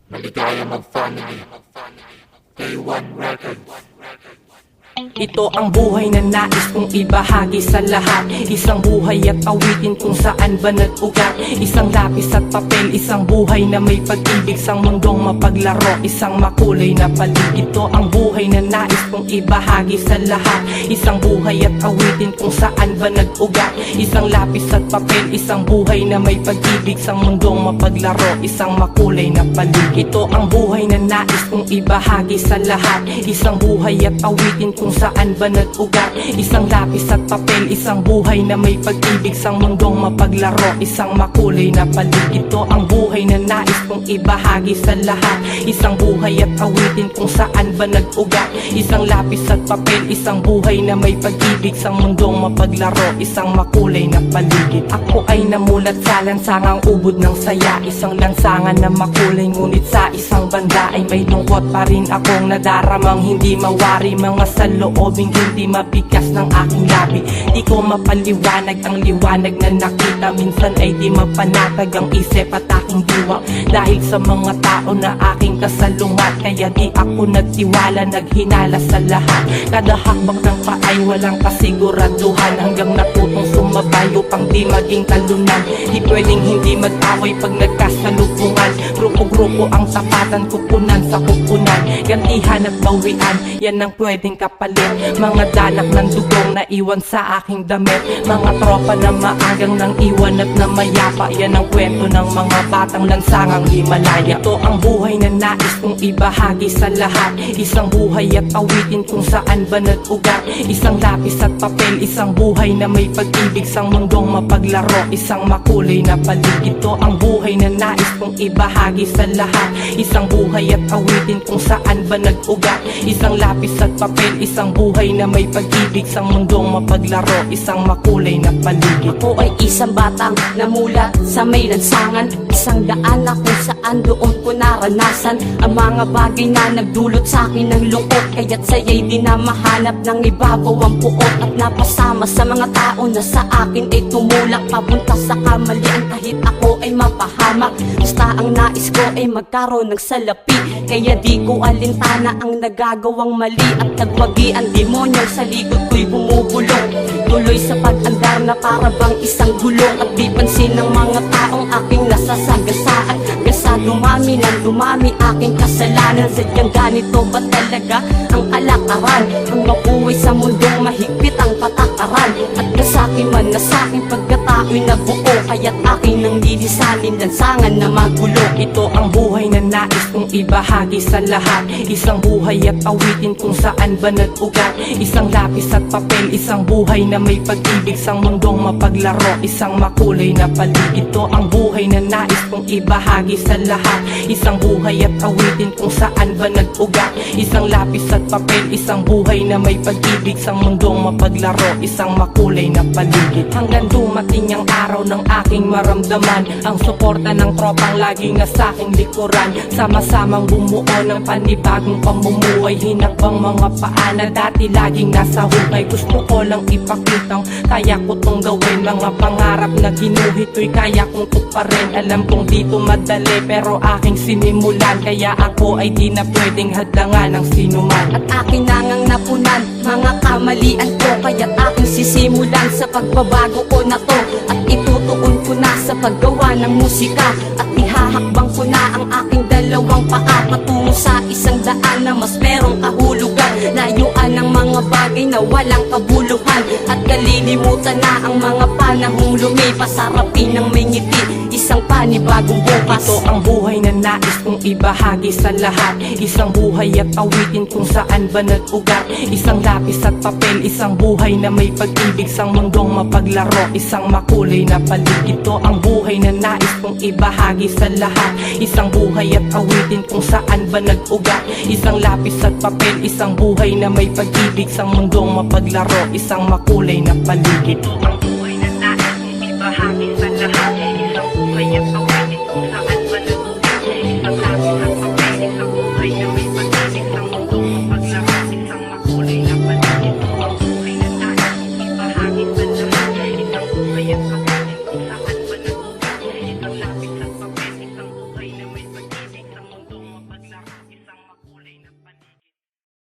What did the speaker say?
Maligaya mag-family. K1 Records. Ito ang buhay na nais kong ibahagi sa lahat. Isang buhay at awitin kung saan ba nag-ugat. Isang lapis at papel, isang buhay na may pag-ibig. Isang mundong mapaglaro, isang makulay na paligid. Ito ang buhay na nais kong ibahagi sa lahat. Isang buhay at awitin kung saan ba nag-ugat. Isang lapis at papel, isang buhay na may pag-ibig. Isang mundong mapaglaro, isang makulay na paligid. Ito ang buhay na nais kong ibahagi sa lahat. Isang buhay at awitin kung saan ba nag-ugat. Isang lapis at papel, isang buhay na may pag-ibig. Isang mundong mapaglaro, isang makulay na paligid. Ito ang buhay na nais kong ibahagi sa lahat. Isang buhay at awitin kung saan ba nag-ugat. Isang lapis at papel, isang buhay na may pag-ibig. Isang mundong mapaglaro, isang makulay na paligid. Ako ay namulat sa lansangang ubod ng saya. Isang lansangan na makulay, ngunit sa isang banda ay may lungkot pa rin akong nadaramang hindi mawari. Mga saloobing hindi mabigas ng aking labi. Di ko mapaliwanag ang liwanag na nakita. Minsan ay di mapanatag ang isip at aking diwa. Dahil sa mga tao na aking kasalungat, kaya di ako nagtiwala, naghinala sa lahat. Kada hakbang ng paay walang kasiguraduhan, hanggang natutong sumabay upang di maging talunan. Di pwedeng hindi mag-away pag nagkasalubungan. Grupo-grupo ang tapatan, kupunan sa kupunan. Gantihan at bawian, yan ang pwedeng kapalit. Mga danak ng dugong na iwan sa aking damit. Mga tropa na maagang nang iwan at na mayapa. Yan ang kwento ng mga batang lansangang Himalaya. Ito ang buhay na nais kong ibahagi sa lahat. Isang buhay at awitin kung saan ba nag-ugat. Isang lapis at papel, isang buhay na may pag-ibig. Isang mundong mapaglaro, isang makulay na paligid. Ito ang buhay na nais kong ibahagi sa lahat. Isang buhay at awitin kung saan ba nag-ugat. Isang lapis at papel, isang buhay na may pag-ibig. Isang mundong mapaglaro, isang makulay na paligid. Ako ay isang batang namulat sa may lansangan. Isang daan na kung saan doon ko naranasan ang mga bagay na nagdulot sa akin ng lungkot. Kaya't saya'y di na mahanap ng ibabaw ang puot. At napasama sa mga tao na sa akin ay tumulak papunta sa kamalian kahit ako ay mapahamak. Basta ang nais ko ay magkaroon ng salapi. Kaya di ko alintana ang nagagawang mali. At nagwagi ang demonyo sa likod ko'y bumubulong. Tuloy sa pag-andar na para bang isang gulong. At di pansin ng mga taong aking nasasagasaan. Gasa dumami ng dumami aking kasalanan. Sadyang ganito ba talaga ang kalakaran? Ang mabuhay sa mundong mahigpit ang patakaran. At kasakin man na sa'king pagkatao'y nabuo. Kaya't aking nang lilisanin lansangan na magulo. Ito ang buhay na nais kong ibahagi sa lahat. Isang buhay at awitin kung saan ba nag-ugat. Isang lapis at papel, isang buhay na may pag-ibig. Isang mundong mapaglaro, isang makulay na paligid. Ito ang buhay na nais kong ibahagi sa lahat. Isang buhay at awitin kung saan ba nag-ugat. Isang lapis at papel, isang buhay na may pag-ibig. Isang mundong mapaglaro, isang makulay na paligid. Hanggang dumating ang araw ng aking maramdaman, ang suporta ng tropang lagi nga sa aking likuran. Sama-samang bumuo ng panibagong pamumuhay. Hinakbang mga paa na dati laging nasa hukay. Gusto ko lang ipakitang kaya ko tong gawin. Mga pangarap na ginuhit ko'y kaya kong tuparin. Alam kong dito madali pero aking sinimulan. Kaya ako ay di na pwedeng hadlangan ng sinuman. At aking nangang napunan mga kamalian ko. Kaya't aking sisimulan sa pagbabago ko na to. At itutuon ko na sa paggawa ng musika. At ihahakbang ko na ang aking dalawang paa patungo sa isang daan na mas merong kahulugan. Layuan ng mga bagay na walang kabuluhan. At kalilimutan na ang mga panahong lumipas. Sarapin ng may ngiti, isang panibagong bukas. Ito ang buhay na nais kong ibahagi sa lahat. Isang buhay at awitin kung saan ba nag-ugat. Isang lapis at papel, isang buhay na may pag-ibig. Isang mundong mapaglaro, isang makulay na paligid. Ito ang buhay na nais kong ibahagi sa lahat. Isang buhay at awitin kung saan ba nag-ugat. Isang lapis at papel, isang buhay na may pag-ibig. Isang mundong mapaglaro, isang makulay na paligid. Ito ang buhay na nais kong ibahagi sa lahat.